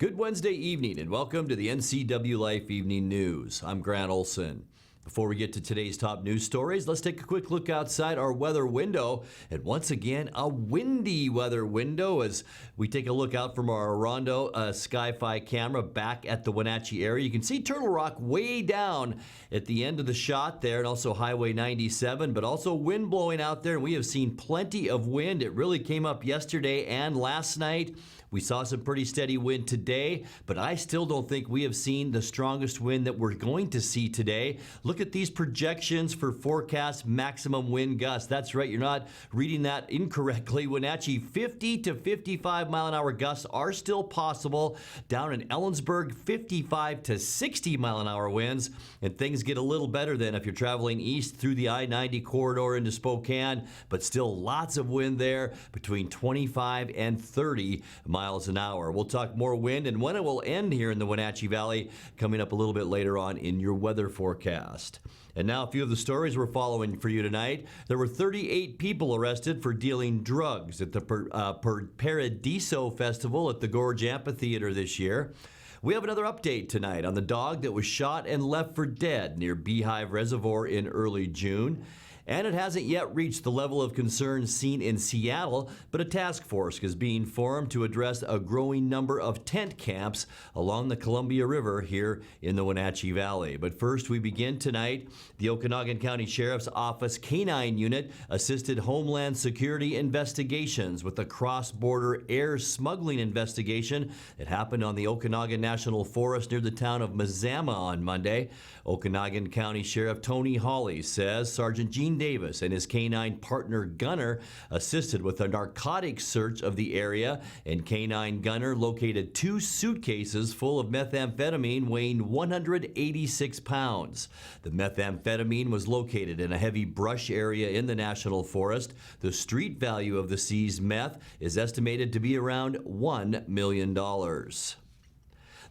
Good Wednesday evening and welcome to the NCWLIFE Evening News. I'm Grant Olson. Before we get to today's top news stories, let's take a quick look outside our weather window. And once again, a windy weather window as we take a look out from our Rondo Sky-Fi camera back at the Wenatchee area. You can see Turtle Rock way down at the end of the shot there, and also Highway 97, but also wind blowing out there. And we have seen plenty of wind. It really came up yesterday and last night. We saw some pretty steady wind today, but I still don't think we have seen the strongest wind that we're going to see today. Look at these projections for forecast maximum wind gusts. That's right, you're not reading that incorrectly. Wenatchee, 50 to 55 mile an hour gusts are still possible. Down in Ellensburg, 55 to 60 mile an hour winds. And things get a little better then if you're traveling east through the I-90 corridor into Spokane, but still lots of wind there between 25 and 30 miles an hour. We'll talk more wind and when it will end here in the Wenatchee Valley coming up a little bit later on in your weather forecast. And now a few of the stories we're following for you tonight. There were 38 people arrested for dealing drugs at the Paradiso Festival at the Gorge Amphitheater this year. We have another update tonight on the dog that was shot and left for dead near Beehive Reservoir in early June. And it hasn't yet reached the level of concern seen in Seattle, but a task force is being formed to address a growing number of tent camps along the Columbia River here in the Wenatchee Valley. But first, we begin tonight. The Okanagan County Sheriff's Office Canine Unit assisted Homeland Security investigations with a cross-border air smuggling investigation that happened on the Okanagan National Forest near the town of Mazama on Monday. Okanagan County Sheriff Tony Hawley says Sergeant Gene Davis and his canine partner Gunner assisted with a narcotics search of the area, and canine Gunner located 2 suitcases full of methamphetamine weighing 186 pounds. The methamphetamine was located in a heavy brush area in the National Forest. The street value of the seized meth is estimated to be around $1 million.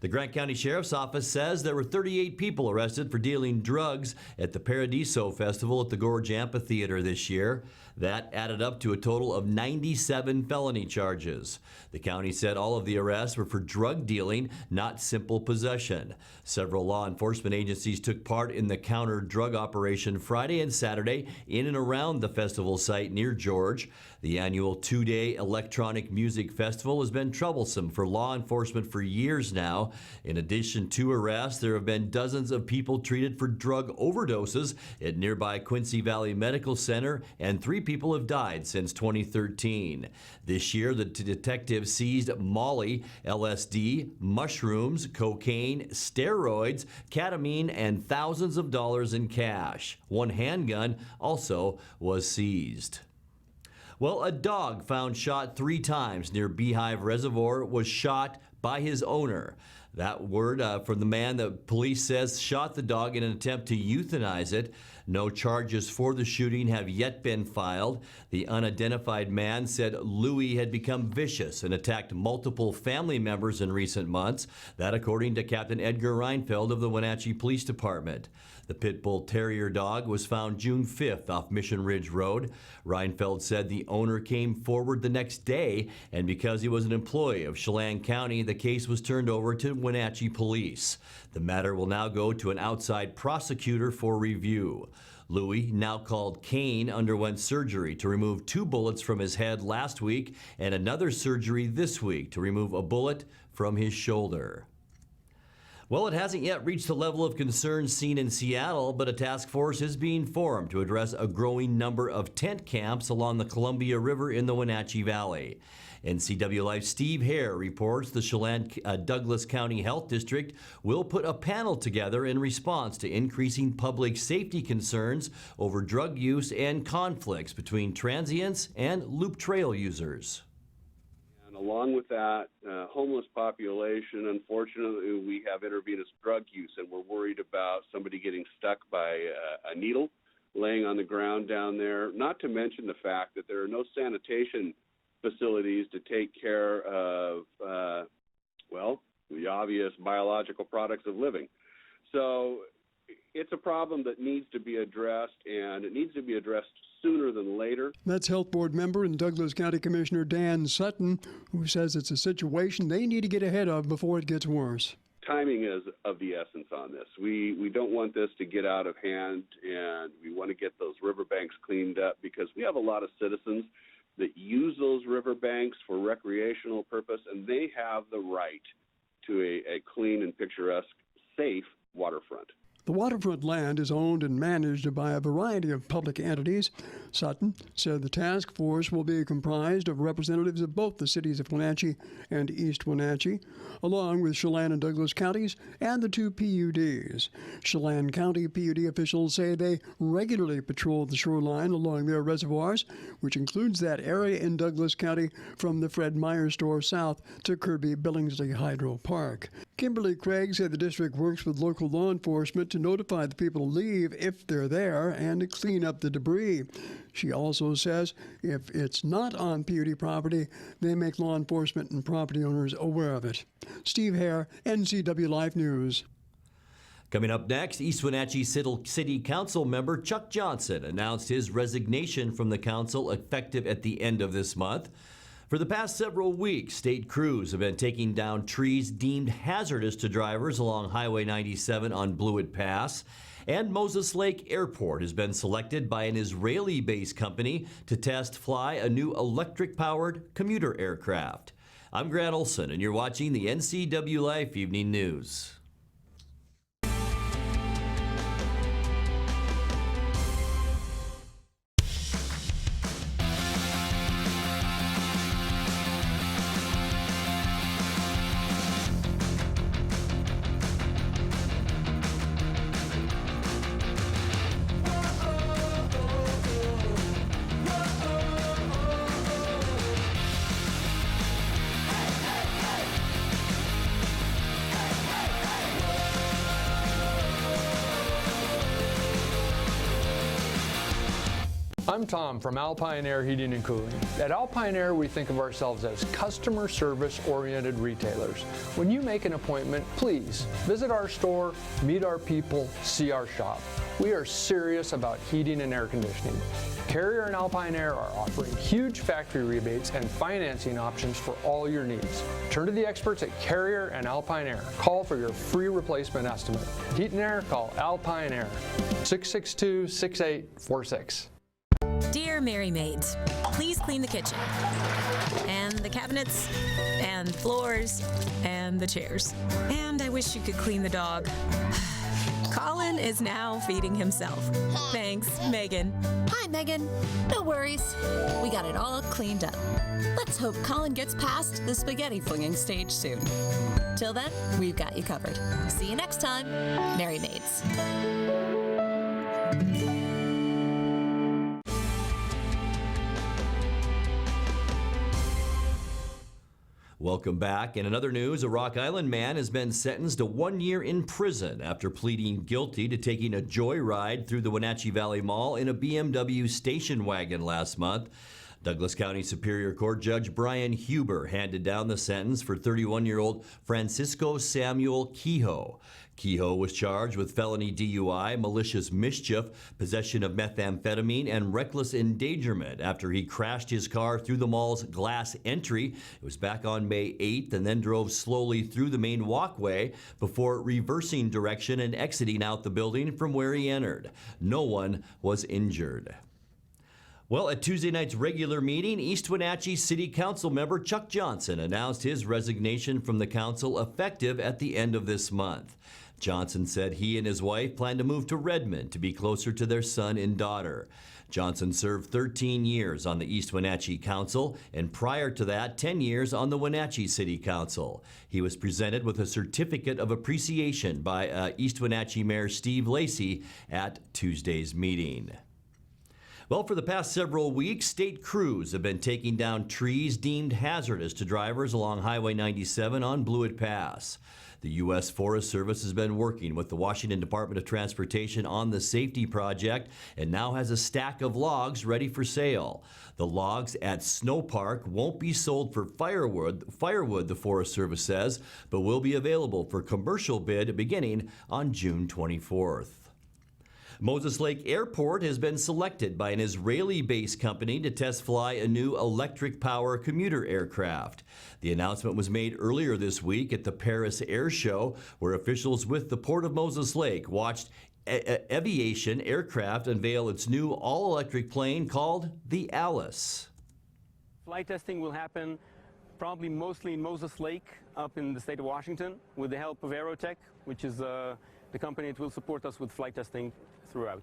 The Grant County Sheriff's Office says there were 38 people arrested for dealing drugs at the Paradiso Festival at the Gorge Amphitheater this year. That added up to a total of 97 felony charges. The county said all of the arrests were for drug dealing, not simple possession. Several law enforcement agencies took part in the counter-drug operation Friday and Saturday in and around the festival site near George. The annual 2-day electronic music festival has been troublesome for law enforcement for years now. In addition to arrests, there have been dozens of people treated for drug overdoses at nearby Quincy Valley Medical Center, and 3 people have died since 2013. This year, the detectives seized Molly, LSD, mushrooms, cocaine, steroids, ketamine, and thousands of dollars in cash. 1 handgun also was seized. Well, a dog found shot 3 times near Beehive Reservoir was shot by his owner. That word from the man that police says shot the dog in an attempt to euthanize it. No charges for the shooting have yet been filed. The unidentified man said Louis had become vicious and attacked multiple family members in recent months. That according to Captain Edgar Reinfeld of the Wenatchee Police Department. The pit bull terrier dog was found June 5th off Mission Ridge Road. Reinfeld said the owner came forward the next day, and because he was an employee of Chelan County, the case was turned over to Wenatchee Police. The matter will now go to an outside prosecutor for review. Louis, now called Kane, underwent surgery to remove 2 bullets from his head last week and another surgery this week to remove a bullet from his shoulder. Well, it hasn't yet reached the level of concern seen in Seattle, but a task force is being formed to address a growing number of tent camps along the Columbia River in the Wenatchee Valley. NCWLIFE Steve Hare reports the Chelan-Douglas County Health District will put a panel together in response to increasing public safety concerns over drug use and conflicts between transients and loop trail users. Along with that, homeless population, unfortunately, we have intravenous drug use, and we're worried about somebody getting stuck by a needle laying on the ground down there, not to mention the fact that there are no sanitation facilities to take care of, the obvious biological products of living. So it's a problem that needs to be addressed, and it needs to be addressed sooner than later. That's Health Board member and Douglas County Commissioner Dan Sutton, who says it's a situation they need to get ahead of before it gets worse. Timing is of the essence on this. We don't want this to get out of hand, and we want to get those riverbanks cleaned up because we have a lot of citizens that use those riverbanks for recreational purpose, and they have the right to a clean and picturesque, safe waterfront. The waterfront land is owned and managed by a variety of public entities. Sutton said the task force will be comprised of representatives of both the cities of Wenatchee and East Wenatchee, along with Chelan and Douglas counties and the two PUDs. Chelan County PUD officials say they regularly patrol the shoreline along their reservoirs, which includes that area in Douglas County from the Fred Meyer store south to Kirby Billingsley Hydro Park. Kimberly Craig said the district works with local law enforcement to notify the people to leave if they're there and to clean up the debris. She also says if it's not on PUD property, they make law enforcement and property owners aware of it. Steve Hare, NCWLIFE News. Coming up next, East Wenatchee City Council member Chuck Johnson announced his resignation from the council effective at the end of this month. For the past several weeks, state crews have been taking down trees deemed hazardous to drivers along Highway 97 on Blewett Pass. And Moses Lake Airport has been selected by an Israeli-based company to fly a new electric-powered commuter aircraft. I'm Grant Olson, and you're watching the NCWLIFE Evening News. I'm Tom from Alpine Air Heating and Cooling. At Alpine Air, we think of ourselves as customer service-oriented retailers. When you make an appointment, please visit our store, meet our people, see our shop. We are serious about heating and air conditioning. Carrier and Alpine Air are offering huge factory rebates and financing options for all your needs. Turn to the experts at Carrier and Alpine Air. Call for your free replacement estimate. Heat and air, call Alpine Air, 662-6846. Dear Mary Maids, please clean the kitchen, and the cabinets, and floors, and the chairs. And I wish you could clean the dog. Colin is now feeding himself. Thanks, Megan. Hi, Megan. No worries. We got it all cleaned up. Let's hope Colin gets past the spaghetti flinging stage soon. Till then, we've got you covered. See you next time, Mary Maids. Welcome back. In another news, a Rock Island man has been sentenced to 1 year in prison after pleading guilty to taking a joyride through the Wenatchee Valley Mall in a BMW station wagon last month. Douglas County Superior Court Judge Brian Huber handed down the sentence for 31-year-old Francisco Samuel Kehoe. Kehoe was charged with felony DUI, malicious mischief, possession of methamphetamine, and reckless endangerment after he crashed his car through the mall's glass entry. It was back on May 8th and then drove slowly through the main walkway before reversing direction and exiting out the building from where he entered. No one was injured. Well, at Tuesday night's regular meeting, East Wenatchee City Council member Chuck Johnson announced his resignation from the council effective at the end of this month. Johnson said he and his wife plan to move to Redmond to be closer to their son and daughter. Johnson served 13 years on the East Wenatchee Council, and prior to that, 10 years on the Wenatchee City Council. He was presented with a certificate of appreciation by East Wenatchee Mayor Steve Lacey at Tuesday's meeting. Well, for the past several weeks, state crews have been taking down trees deemed hazardous to drivers along Highway 97 on Blewett Pass. The U.S. Forest Service has been working with the Washington Department of Transportation on the safety project and now has a stack of logs ready for sale. The logs at Snow Park won't be sold for firewood, the Forest Service says, but will be available for commercial bid beginning on June 24th. Moses Lake Airport has been selected by an Israeli-based company to test fly a new electric power commuter aircraft. The announcement was made earlier this week at the Paris Air Show, where officials with the Port of Moses Lake watched Aviation Aircraft unveil its new all-electric plane called the Alice. Flight testing will happen probably mostly in Moses Lake up in the state of Washington with the help of Aerotech, which is the company that will support us with flight testing throughout.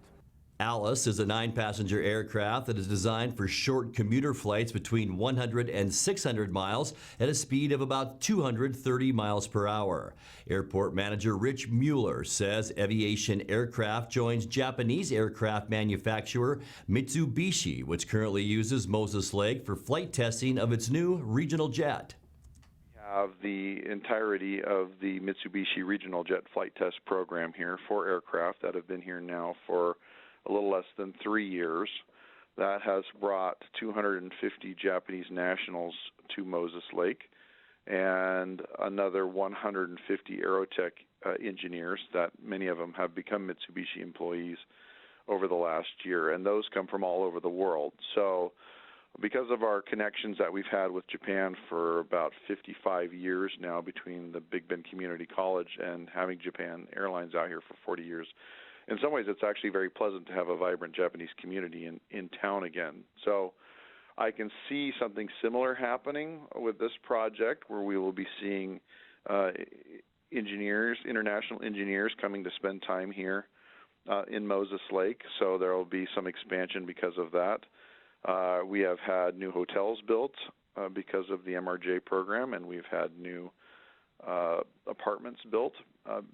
Alice is a 9-passenger aircraft that is designed for short commuter flights between 100 and 600 miles at a speed of about 230 miles per hour. Airport manager Rich Mueller says Aviation Aircraft joins Japanese aircraft manufacturer Mitsubishi, which currently uses Moses Lake for flight testing of its new regional jet. Have the entirety of the Mitsubishi regional jet flight test program here for aircraft that have been here now for a little less than 3 years. That has brought 250 Japanese nationals to Moses Lake and another 150 Aerotech engineers that many of them have become Mitsubishi employees over the last year, and those come from all over the world. So because of our connections that we've had with Japan for about 55 years now, between the Big Bend Community College and having Japan Airlines out here for 40 years, in some ways it's actually very pleasant to have a vibrant Japanese community in town again. So I can see something similar happening with this project, where we will be seeing engineers, international engineers, coming to spend time here in Moses Lake. So there will be some expansion because of that. We have had new hotels built because of the MRJ program, and we've had new apartments built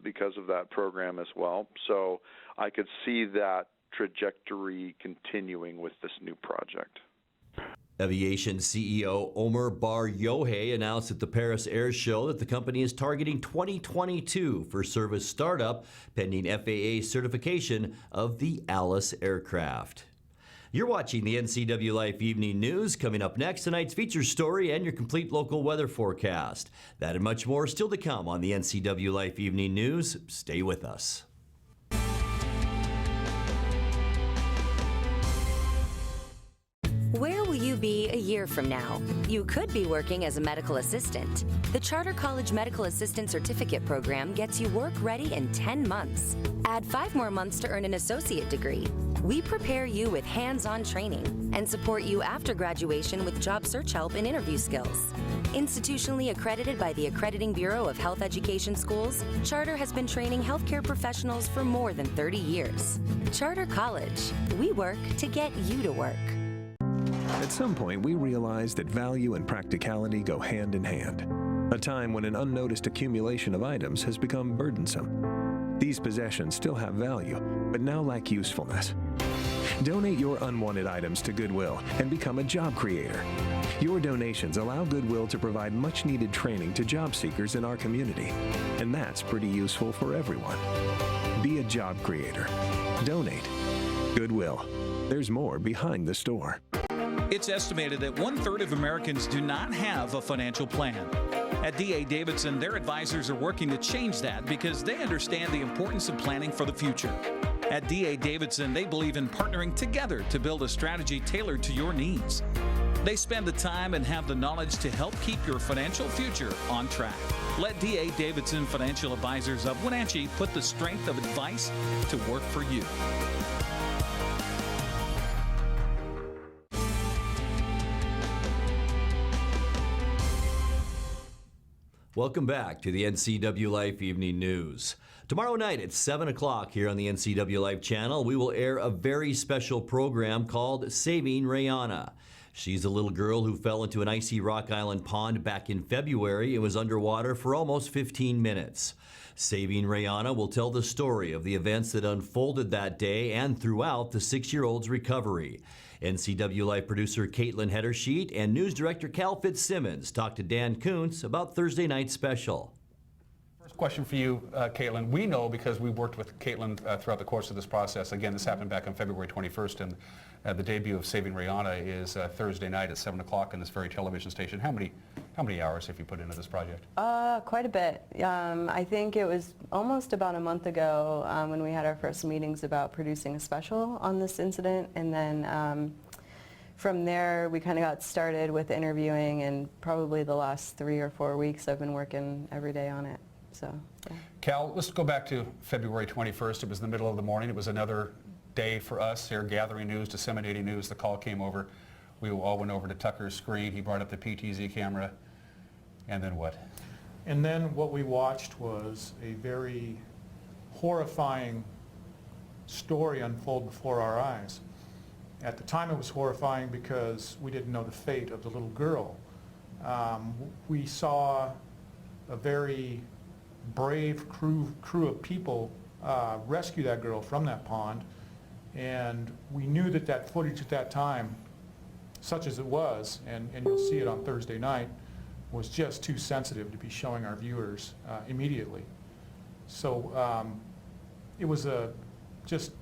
because of that program as well. So I could see that trajectory continuing with this new project. Aviation CEO Omer Bar Yohei announced at the Paris Air Show that the company is targeting 2022 for service startup, pending FAA certification of the Alice aircraft. You're watching the NCWLIFE Evening News. Coming up next, tonight's feature story and your complete local weather forecast. That and much more still to come on the NCWLIFE Evening News. Stay with us. Where will you be a year from now? You could be working as a medical assistant. The Charter College Medical Assistant Certificate Program gets you work ready in 10 months. Add 5 more months to earn an associate degree. We prepare you with hands-on training and support you after graduation with job search help and interview skills. Institutionally accredited by the Accrediting Bureau of Health Education Schools, Charter has been training healthcare professionals for more than 30 years. Charter College. We work to get you to work. At some point, we realized that value and practicality go hand in hand. A time when an unnoticed accumulation of items has become burdensome. These possessions still have value, but now lack usefulness. Donate your unwanted items to Goodwill and become a job creator. Your donations allow Goodwill to provide much-needed training to job seekers in our community, and that's pretty useful for everyone. Be a job creator. Donate. Goodwill. There's more behind the store. It's estimated that 1/3 of Americans do not have a financial plan. At D.A. Davidson, their advisors are working to change that because they understand the importance of planning for the future. At D.A. Davidson, they believe in partnering together to build a strategy tailored to your needs. They spend the time and have the knowledge to help keep your financial future on track. Let D.A. Davidson Financial Advisors of Wenatchee put the strength of advice to work for you. Welcome back to the NCWLIFE Evening News. Tomorrow night at 7 o'clock here on the NCWLIFE channel, we will air a very special program called Saving Rae'Ana. She's a little girl who fell into an icy Rock Island pond back in February and was underwater for almost 15 minutes. Saving Rae'Ana will tell the story of the events that unfolded that day and throughout the 6-year-old's recovery. NCWLIFE producer Caitlin Hedersheet and news director Cal Fitzsimmons talked to Dan Kuntz about Thursday night's special. First question for you, Caitlin. We know because we worked with Caitlin throughout the course of this process. Again, this happened back on February 21st, and the debut of Saving Rae'Ana is Thursday night at 7 o'clock on this very television station. How many hours have you put into this project? Quite a bit. I think it was almost about a month ago when we had our first meetings about producing a special on this incident, and then from there we kind of got started with interviewing, and probably the last 3 or 4 weeks I've been working every day on it. So, yeah. Cal, let's go back to February 21st. It was the middle of the morning. It was another day for us here, gathering news, disseminating news. The call came over. We all went over to Tucker's screen. He brought up the PTZ camera. And then what? And then what we watched was a very horrifying story unfold before our eyes. At the time it was horrifying because we didn't know the fate of the little girl. We saw a very brave crew of people rescue that girl from that pond, and we knew that that footage at that time, such as it was, and you'll see it on Thursday night, was just too sensitive to be showing our viewers immediately. So it was just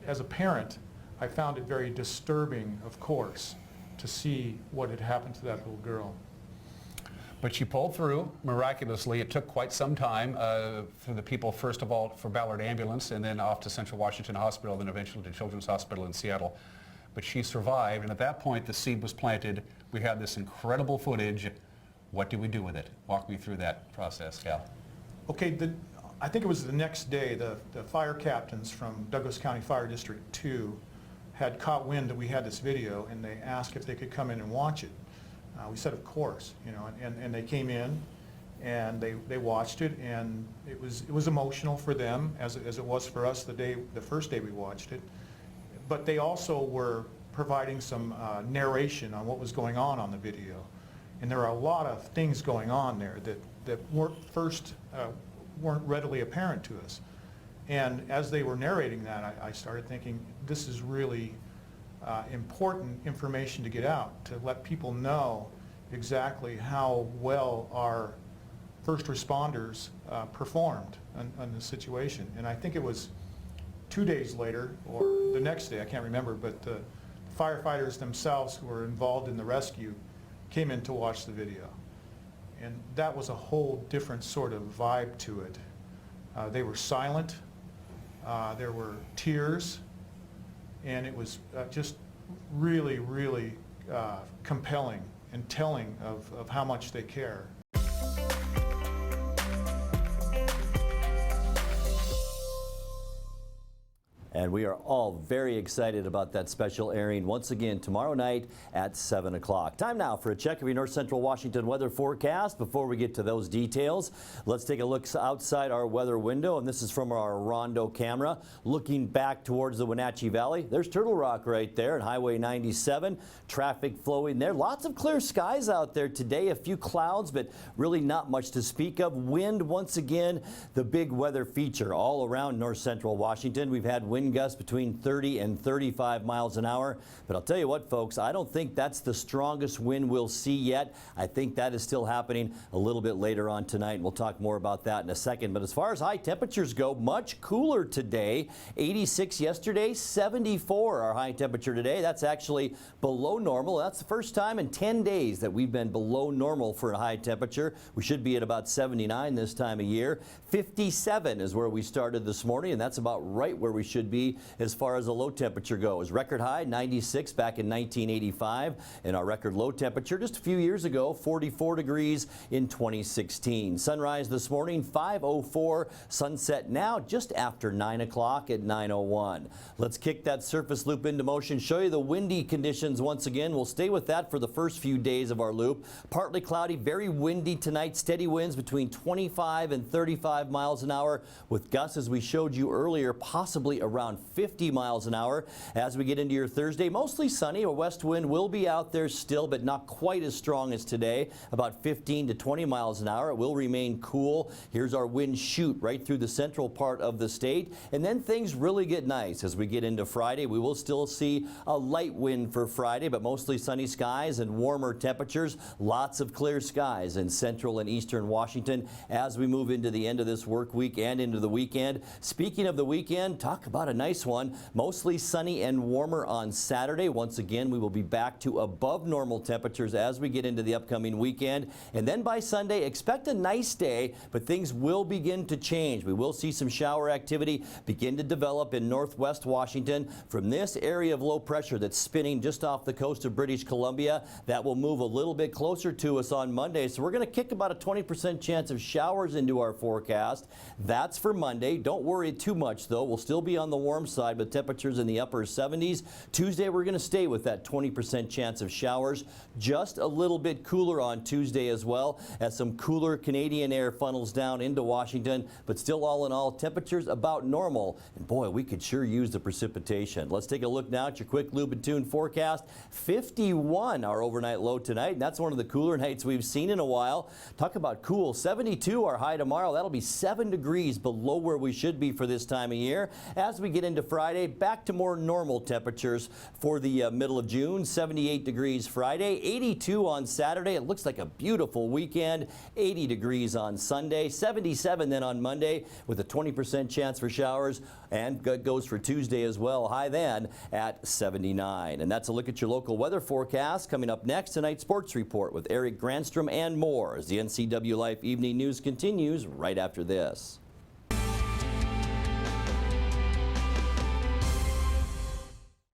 as a parent, I found it very disturbing, of course, to see what had happened to that little girl. But you pulled through miraculously. It took quite some time for the people, first of all, for Ballard Ambulance, and then off to Central Washington Hospital, then eventually to Children's Hospital in Seattle. But she survived, and at that point, the seed was planted. We had this incredible footage. What do we do with it? Walk me through that process, Cal. Okay, I think it was the next day, the fire captains from Douglas County Fire District 2 had caught wind that we had this video, and they asked if they could come in and watch it. We said, of course, you know, and they came in and they watched it, and it was emotional for them as it was for us the first day we watched it. But they also were providing some narration on what was going on the video. And there are a lot of things going on there that weren't readily apparent to us. And as they were narrating that, I started thinking, this is really important information to get out, to let people know exactly how well our first responders performed on the situation. And I think it was 2 days later, or the next day, I can't remember, but the firefighters themselves who were involved in the rescue came in to watch the video. And that was a whole different sort of vibe to it. They were silent, there were tears, and it was just really, really compelling and telling of how much they care. And we are all very excited about that special airing once again tomorrow night at 7 o'clock. Time now for a check of your North Central Washington weather forecast. Before we get to those details, let's take a look outside our weather window, and this is from our Rondo camera. Looking back towards the Wenatchee Valley, there's Turtle Rock right there and Highway 97. Traffic flowing there. Lots of clear skies out there today. A few clouds, but really not much to speak of. Wind, once again, the big weather feature all around North Central Washington. We've had wind gusts between 30 and 35 miles an hour. But I'll tell you what, folks, I don't think that's the strongest wind we'll see yet. I think that is still happening a little bit later on tonight. We'll talk more about that in a second. But as far as high temperatures go, much cooler today. 86 yesterday, 74 our high temperature today. That's actually below normal. That's the first time in 10 days that we've been below normal for a high temperature. We should be at about 79 this time of year. 57 is where we started this morning, and that's about right where we should be as far as the low temperature goes. Record high 96 back in 1985, and our record low temperature just a few years ago, 44 degrees in 2016. Sunrise this morning 5:04, sunset now just after 9 o'clock at 9:01. Let's kick that surface loop into motion, show you the windy conditions once again. We'll stay with that for the first few days of our loop. Partly cloudy, very windy tonight, steady winds between 25 and 35 miles an hour with gusts, as we showed you earlier, possibly around around 50 miles an hour. As we get into your Thursday, mostly sunny. A west wind will be out there still, but not quite as strong as today, about 15 to 20 miles an hour. It will remain cool. Here's our wind shoot right through the central part of the state. And then things really get nice as we get into Friday. We will still see a light wind for Friday, but mostly sunny skies and warmer temperatures. Lots of clear skies in central and eastern Washington as we move into the end of this work week and into the weekend. Speaking of the weekend, talk about a nice one. Mostly sunny and warmer on Saturday. Once again, we will be back to above normal temperatures as we get into the upcoming weekend. And then by Sunday, expect a nice day, but things will begin to change. We will see some shower activity begin to develop in northwest Washington from this area of low pressure that's spinning just off the coast of British Columbia. That will move a little bit closer to us on Monday. So we're going to kick about a 20% chance of showers into our forecast. That's for Monday. Don't worry too much, though. We'll still be on the warm side with temperatures in the upper 70s. Tuesday, we're going to stay with that 20% chance of showers. Just a little bit cooler on Tuesday as well, as some cooler Canadian air funnels down into Washington. But still, all in all, temperatures about normal. And boy, we could sure use the precipitation. Let's take a look now at your quick Lube and Tune forecast. 51 our overnight low tonight. And that's one of the cooler nights we've seen in a while. Talk about cool. 72 our high tomorrow. That'll be 7 degrees below where we should be for this time of year. As we get into Friday, back to more normal temperatures for the middle of June. 78 degrees Friday, 82 on Saturday. It looks like a beautiful weekend. 80 degrees on Sunday, 77 then on Monday with a 20% chance for showers, and goes for Tuesday as well. High then at 79. And that's a look at your local weather forecast. Coming up next, tonight's sports report with Eric Granstrom and more as the NCWLIFE Evening News continues right after this.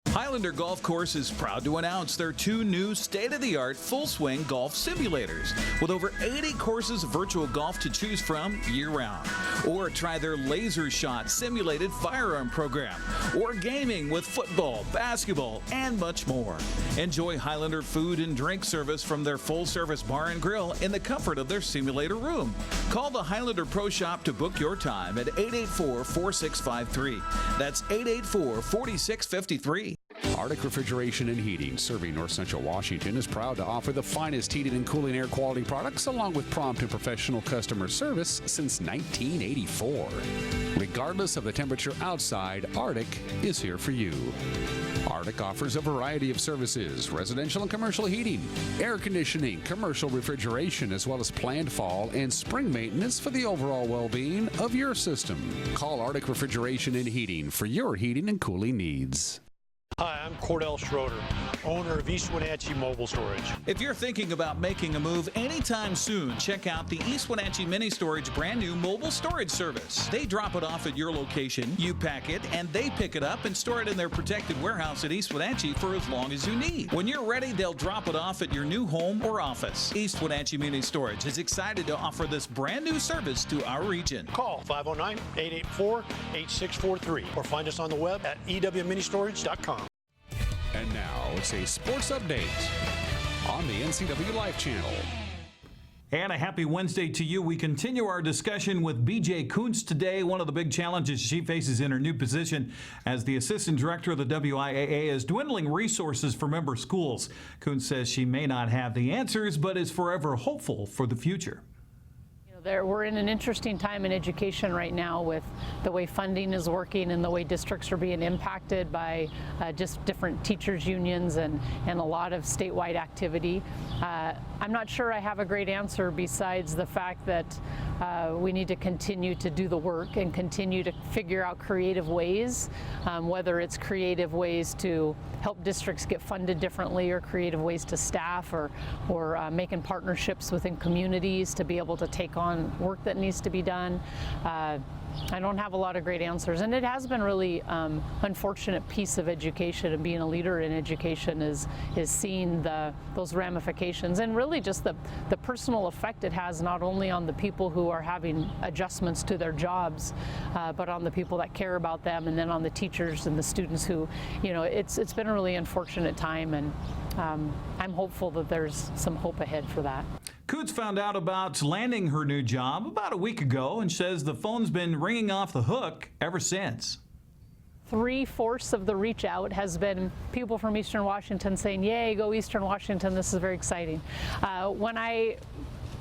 Highlander Golf Course is proud to announce their 2 new state-of-the-art full-swing golf simulators with over 80 courses of virtual golf to choose from year-round. Or try their Laser Shot simulated firearm program, or gaming with football, basketball, and much more. Enjoy Highlander food and drink service from their full-service bar and grill in the comfort of their simulator room. Call the Highlander Pro Shop to book your time at 884-4653. That's 884-4653. Arctic Refrigeration and Heating, serving North Central Washington, is proud to offer the finest heating and cooling air quality products along with prompt and professional customer service since 1984. Regardless of the temperature outside, Arctic is here for you. Arctic offers a variety of services: residential and commercial heating, air conditioning, commercial refrigeration, as well as planned fall and spring maintenance for the overall well-being of your system. Call Arctic Refrigeration and Heating for your heating and cooling needs. Hi, I'm Cordell Schroeder, owner of East Wenatchee Mobile Storage. If you're thinking about making a move anytime soon, check out the East Wenatchee Mini Storage brand new mobile storage service. They drop it off at your location, you pack it, and they pick it up and store it in their protected warehouse at East Wenatchee for as long as you need. When you're ready, they'll drop it off at your new home or office. East Wenatchee Mini Storage is excited to offer this brand new service to our region. Call 509-884-8643 or find us on the web at ewministorage.com. And now it's a sports update on the NCWLIFE channel. And a happy Wednesday to you. We continue our discussion with BJ Kuntz today. One of the big challenges she faces in her new position as the assistant director of the WIAA is dwindling resources for member schools. Kuntz says she may not have the answers, but is forever hopeful for the future. We're in an interesting time in education right now with the way funding is working and the way districts are being impacted by just different teachers unions and a lot of statewide activity. I'm not sure I have a great answer besides the fact that we need to continue to do the work and continue to figure out creative ways, whether it's creative ways to help districts get funded differently or creative ways to staff or making partnerships within communities to be able to take on work that needs to be done. I don't have a lot of great answers, and it has been really unfortunate piece of education, and being a leader in education is seeing those ramifications and really just the personal effect it has, not only on the people who are having adjustments to their jobs, but on the people that care about them, and then on the teachers and the students who, it's been a really unfortunate time, and I'm hopeful that there's some hope ahead for that. Kuntz found out about landing her new job about a week ago and says the phone's been ringing off the hook ever since. 3/4 of the reach out has been people from Eastern Washington saying, yay, go Eastern Washington, this is very exciting. When I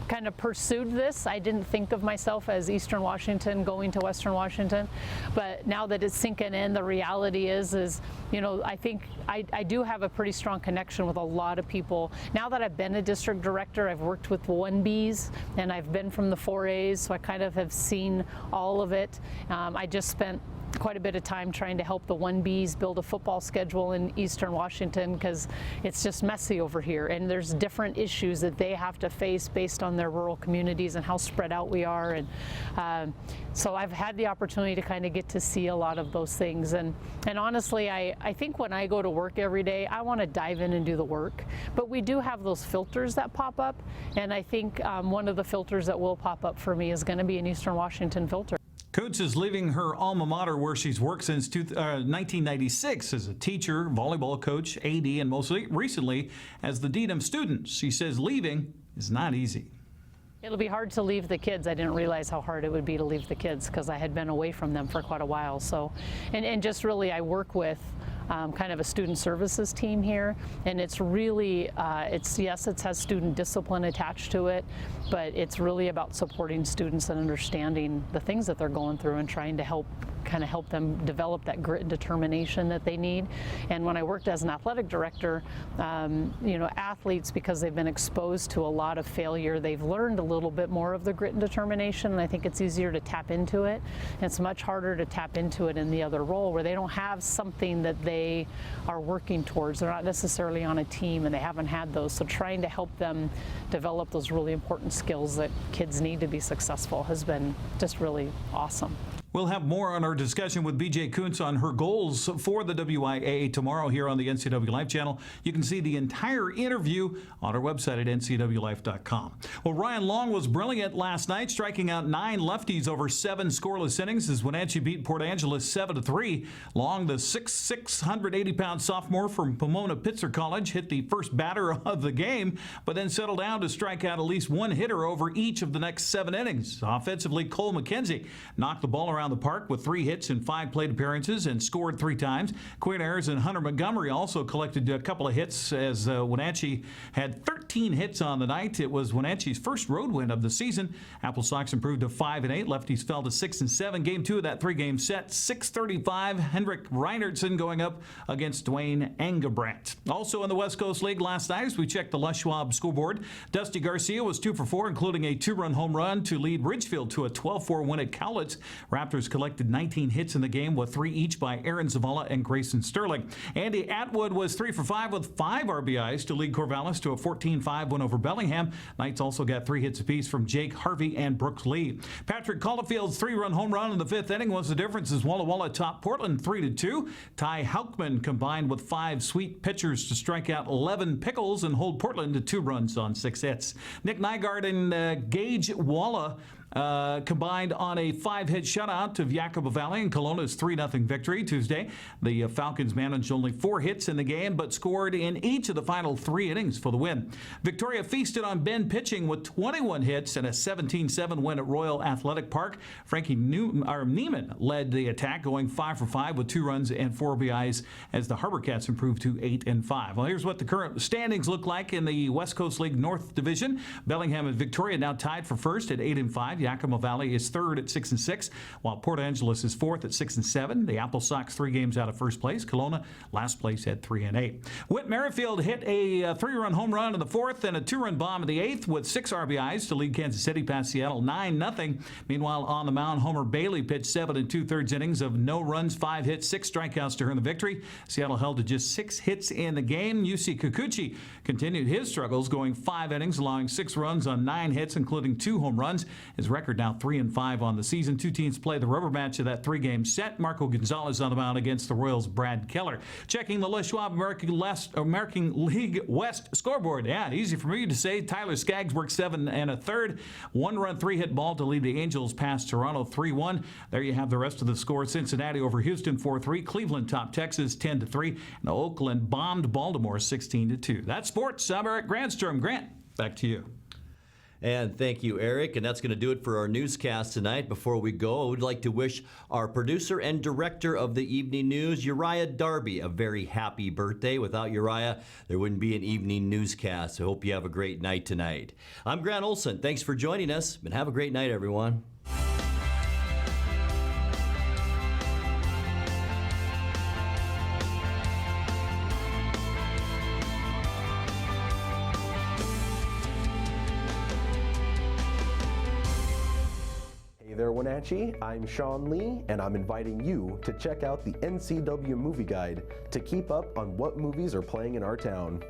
kind of pursued this, I didn't think of myself as Eastern Washington going to Western Washington, but now that it's sinking in, the reality is I think I do have a pretty strong connection with a lot of people. Now that I've been a district director, I've worked with 1Bs and I've been from the 4As, so I kind of have seen all of it. I just spent quite a bit of time trying to help the 1Bs build a football schedule in Eastern Washington because it's just messy over here, and there's different issues that they have to face based on their rural communities and how spread out we are. And so I've had the opportunity to kind of get to see a lot of those things. And honestly, I think when I go to work every day, I want to dive in and do the work. But we do have those filters that pop up, and I think one of the filters that will pop up for me is going to be an Eastern Washington filter. Coots is leaving her alma mater where she's worked since 1996 as a teacher, volleyball coach, AD, and most recently as the dean of students. She says leaving is not easy. It'll be hard to leave the kids. I didn't realize how hard it would be to leave the kids because I had been away from them for quite a while. So, and just really I work with kind of a student services team here, and it's really, it has student discipline attached to it, but it's really about supporting students and understanding the things that they're going through and trying to help them develop that grit and determination that they need. And when I worked as an athletic director, athletes, because they've been exposed to a lot of failure, they've learned a little bit more of the grit and determination, and I think it's easier to tap into it. And it's much harder to tap into it in the other role where they don't have something that they are working towards. They're not necessarily on a team and they haven't had those. So trying to help them develop those really important skills that kids need to be successful has been just really awesome. We'll have more on our discussion with BJ Kuntz on her goals for the WIAA tomorrow here on the NCW Life channel. You can see the entire interview on our website at ncwlife.com. Well, Ryan Long was brilliant last night, striking out 9 lefties over 7 scoreless innings as Wenatchee beat Port Angeles 7-3. Long, the 680-pound sophomore from Pomona Pitzer College, hit the first batter of the game, but then settled down to strike out at least one hitter over each of the next 7 innings. Offensively, Cole McKenzie knocked the ball around the park with 3 hits in 5 plate appearances and scored 3 times. Quinn Ayers and Hunter Montgomery also collected a couple of hits as Wenatchee had 13 hits on the night. It was Wenatchee's first road win of the season. Apple Sox improved to 5-8. Lefties fell to 6-7. Game 2 of that 3-game set, 6:35. Henrik Reinertsen going up against Dwayne Engebrandt. Also in the West Coast League last night, as we checked the Les Schwab scoreboard, Dusty Garcia was 2 for 4, including a 2-run home run to lead Ridgefield to a 12-4 win at Cowlitz. Raptors collected 19 hits in the game, with 3 each by Aaron Zavala and Grayson Sterling. Andy Atwood was 3 for 5 with 5 RBIs to lead Corvallis to a 14-5 win over Bellingham. Knights also got 3 hits apiece from Jake Harvey and Brooks Lee. Patrick Caulfield's 3-run home run in the 5th inning was the difference as Walla Walla topped Portland 3-2. Ty Haukman combined with 5 sweet pitchers to strike out 11 pickles and hold Portland to 2 runs on 6 hits. Nick Nygaard and Gage Walla combined on a 5-hit shutout of Yacobo Valley and Kelowna's 3-0 victory Tuesday. The Falcons managed only 4 hits in the game, but scored in each of the final 3 innings for the win. Victoria feasted on Bend pitching with 21 hits and a 17-7 win at Royal Athletic Park. Frankie Neiman led the attack, going 5 for 5 with 2 runs and 4 RBIs as the Harbor Cats improved to 8-5. Well, here's what the current standings look like in the West Coast League North Division. Bellingham and Victoria now tied for first at 8-5. Yakima Valley is third at 6-6, while Port Angeles is fourth at 6-7. The Apple Sox 3 games out of first place. Kelowna last place at 3-8. Whit Merrifield hit a 3-run home run in the 4th and a 2-run bomb in the 8th with 6 RBIs to lead Kansas City past Seattle 9-0. Meanwhile, on the mound, Homer Bailey pitched 7 2/3 innings of no runs, 5 hits, 6 strikeouts to earn the victory. Seattle held to just 6 hits in the game. UC Kikuchi continued his struggles, going 5 innings, allowing 6 runs on 9 hits, including 2 home runs. His record now 3-5 on the season. 2 teams play the rubber match of that 3-game set. Marco Gonzalez on the mound against the Royals' Brad Keller. Checking the Les Schwab American League West scoreboard. Yeah, easy for me to say. Tyler Skaggs worked 7 1/3. 1-run, 3-hit ball to lead the Angels past Toronto 3-1. There you have the rest of the score. Cincinnati over Houston 4-3. Cleveland topped Texas 10-3. And Oakland bombed Baltimore 16-2. That's sports. I'm Eric Granstrom. Grant, back to you. And thank you, Eric. And that's going to do it for our newscast tonight. Before we go, I would like to wish our producer and director of the evening news, Uriah Darby, a very happy birthday. Without Uriah, there wouldn't be an evening newscast. I hope you have a great night tonight. I'm Grant Olson. Thanks for joining us, and have a great night, everyone. There, Wenatchee, I'm Sean Lee, and I'm inviting you to check out the NCW Movie Guide to keep up on what movies are playing in our town.